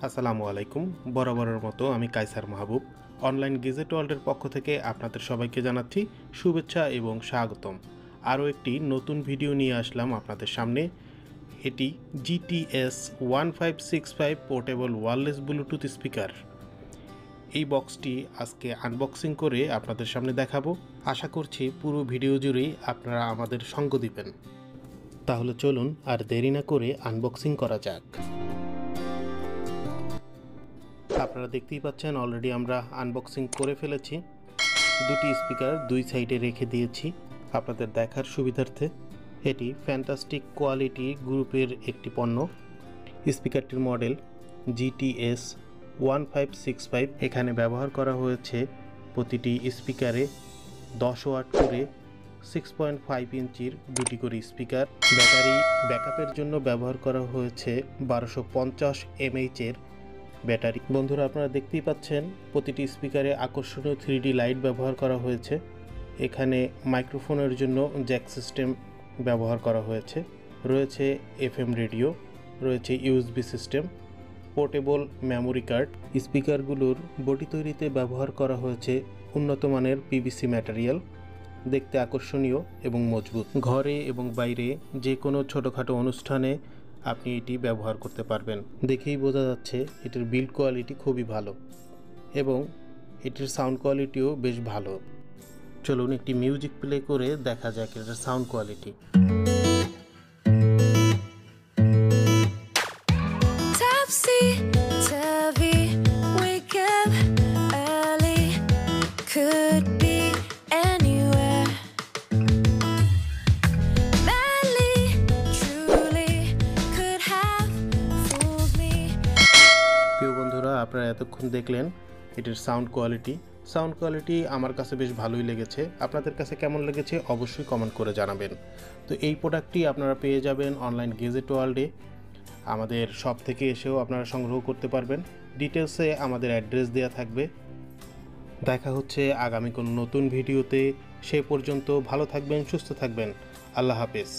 আসসালামু আলাইকুম। বরাবরের মতো আমি কায়সার মাহবুব অনলাইন গেজেট ওয়ার্ল্ডের পক্ষ থেকে আপনাদের সবাইকে জানাচ্ছি শুভেচ্ছা এবং স্বাগতম। আরও একটি নতুন ভিডিও নিয়ে আসলাম আপনাদের সামনে। এটি GTS 1565 portable wireless Bluetooth speaker. এই বক্সটি আজকে আনবক্সিং করে আপনাদের সামনে দেখাবো। আশা করছি পুরো ভিডিও জুড়েই আপনারা আমাদের সঙ্গ দিবেন। তাহলে চলুন আর দেরি না করে আনবক্সিং করা যাক। আপনারা দেখতেই পাচ্ছেন অলরেডি আমরা আনবক্সিং করে ফেলেছি। দুটি স্পিকার দুই সাইডে রেখে দিয়েছি আপনাদের দেখার সুবিধার্থে। এটি ফ্যান্টাস্টিক কোয়ালিটি গ্রুপের একটি পণ্য। স্পিকারটির মডেল GTS 1565। এখানে ব্যবহার করা হয়েছে প্রতিটি স্পিকারে 10 ওয়াট করে 6.5 ইঞ্চির দুটি করে স্পিকার। ব্যাটারি ব্যাকআপের জন্য ব্যবহার করা হয়েছে 1250 mAh এর ব্যাটারি। বন্ধুরা, আপনারা দেখতেই পাচ্ছেন প্রতিটি স্পিকারে আকর্ষণীয় 3D লাইট ব্যবহার করা হয়েছে। এখানে মাইক্রোফোনের জন্য জ্যাক সিস্টেম ব্যবহার করা হয়েছে। রয়েছে FM রেডিও, রয়েছে USB system, portable memory card. স্পিকারগুলোর বডি তৈরিতে ব্যবহার করা হয়েছে উন্নত মানের PVC ম্যাটেরিয়াল। দেখতে আকর্ষণীয় এবং মজবুত। ঘরে এবং বাইরে যে কোনো ছোটোখাটো অনুষ্ঠানে আপনি এটি ব্যবহার করতে পারবেন। দেখেই বোঝা যাচ্ছে এটির বিল্ড কোয়ালিটি খুবই ভালো এবং এটির সাউন্ড কোয়ালিটিও বেশ ভালো। চলুন একটি মিউজিক প্লে করে দেখা যাক এটার সাউন্ড কোয়ালিটি। বন্ধুরা, আপনারা এতক্ষণ দেখলেন এটির সাউন্ড কোয়ালিটি আমার কাছে বেশ ভালোই লেগেছে। আপনাদের কাছে কেমন লেগেছে অবশ্যই কমেন্ট করে জানাবেন। তো এই প্রোডাক্টটি আপনারা পেয়ে যাবেন অনলাইন গেজেট ওয়ার্ল্ডে। আমাদের শপ থেকে এসেও আপনারা সংগ্রহ করতে পারবেন। ডিটেলসে আমাদের অ্যাড্রেস দেওয়া থাকবে। দেখা হচ্ছে আগামী কোনো নতুন ভিডিওতে। সে পর্যন্ত ভালো থাকবেন, সুস্থ থাকবেন। আল্লাহ হাফেজ।